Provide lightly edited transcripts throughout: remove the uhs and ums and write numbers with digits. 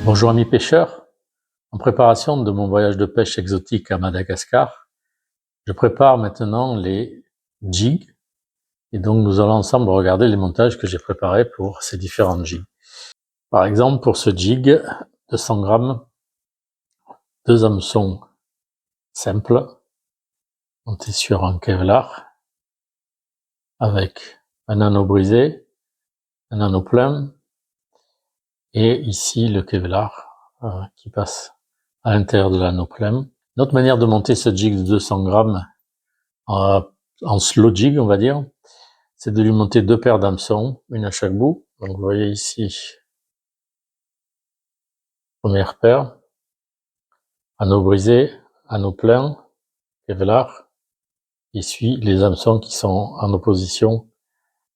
Bonjour amis pêcheurs, en préparation de mon voyage de pêche exotique à Madagascar, je prépare maintenant les jigs et donc nous allons ensemble regarder les montages que j'ai préparés pour ces différentes jigs. Par exemple pour ce jig de 100 grammes, 2 hameçons simples montés sur un Kevlar avec un anneau brisé, un anneau plein et ici le Kevlar qui passe à l'intérieur de l'anneau plein. Notre manière de monter ce jig de 200 grammes en slow jig, on va dire, c'est de lui monter 2 paires d'hameçons, une à chaque bout. Donc vous voyez ici, première paire, anneau brisé, anneau plein, Kevlar, qui suit les hameçons qui sont en opposition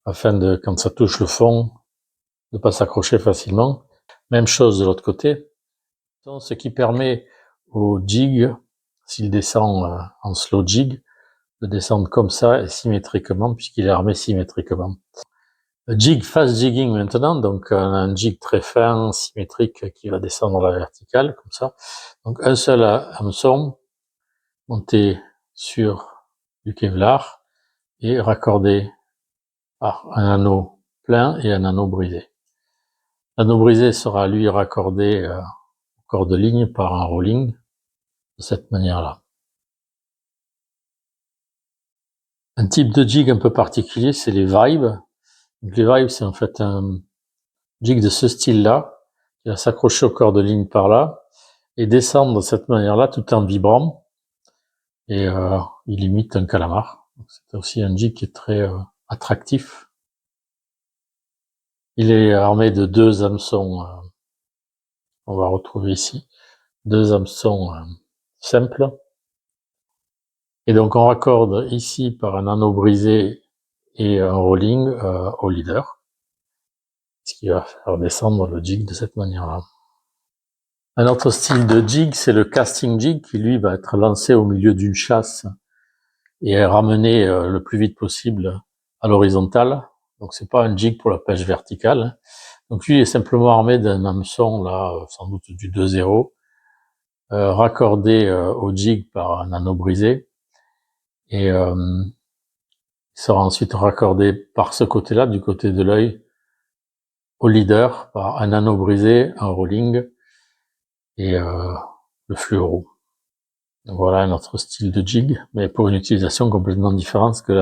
afin de, quand ça touche le fond, de ne pas s'accrocher facilement. Même chose de l'autre côté. Ce qui permet au jig, s'il descend en slow jig, de descendre comme ça et symétriquement, puisqu'il est armé symétriquement. Jig, fast jigging maintenant, donc un jig très fin, symétrique, qui va descendre à la verticale, comme ça. Donc un seul hameçon monté sur du Kevlar et raccordé par un anneau plein et un anneau brisé. L'anneau brisé sera lui raccordé au corps de ligne par un rolling, de cette manière-là. Un type de jig un peu particulier, c'est les vibes. Donc les vibes, c'est en fait un jig de ce style-là, qui va s'accrocher au corps de ligne par là, et descendre de cette manière-là tout en vibrant, et il imite un calamar. C'est aussi un jig qui est très attractif. Il est armé de 2 hameçons, on va retrouver ici, 2 hameçons simples, et donc on raccorde ici par un anneau brisé et un rolling au leader, ce qui va faire descendre le jig de cette manière-là. Un autre style de jig, c'est le casting jig, qui lui va être lancé au milieu d'une chasse et ramené le plus vite possible à l'horizontale. Donc c'est pas un jig pour la pêche verticale. Donc lui est simplement armé d'un hameçon, là, sans doute du 2-0, raccordé au jig par un anneau brisé, et il sera ensuite raccordé par ce côté-là, du côté de l'œil, au leader, par un anneau brisé, un rolling, et le fluoro. Donc voilà un autre style de jig, mais pour une utilisation complètement différente que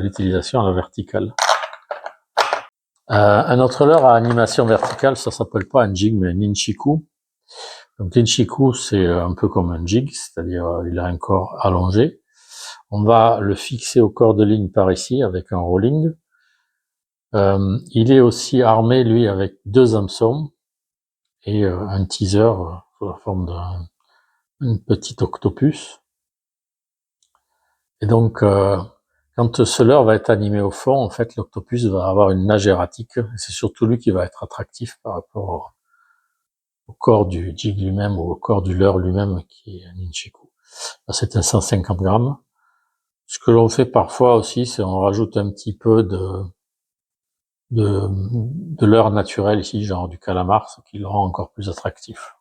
l'utilisation à la verticale. Un autre leurre à animation verticale, ça s'appelle pas un jig, mais un ninchiku. Donc l'inchiku, c'est un peu comme un jig, c'est-à-dire il a un corps allongé. On va le fixer au corps de ligne par ici avec un rolling. Il est aussi armé, lui, avec 2 hameçons et un teaser sous la forme d'un petit octopus. Et donc, quand ce leurre va être animé au fond, en fait, l'octopus va avoir une nage erratique. C'est surtout lui qui va être attractif par rapport au corps du jig lui-même ou au corps du leurre lui-même, qui est un ninchiku. Là, c'est un 150 grammes. Ce que l'on fait parfois aussi, c'est on rajoute un petit peu de leurre naturel ici, genre du calamar, ce qui le rend encore plus attractif.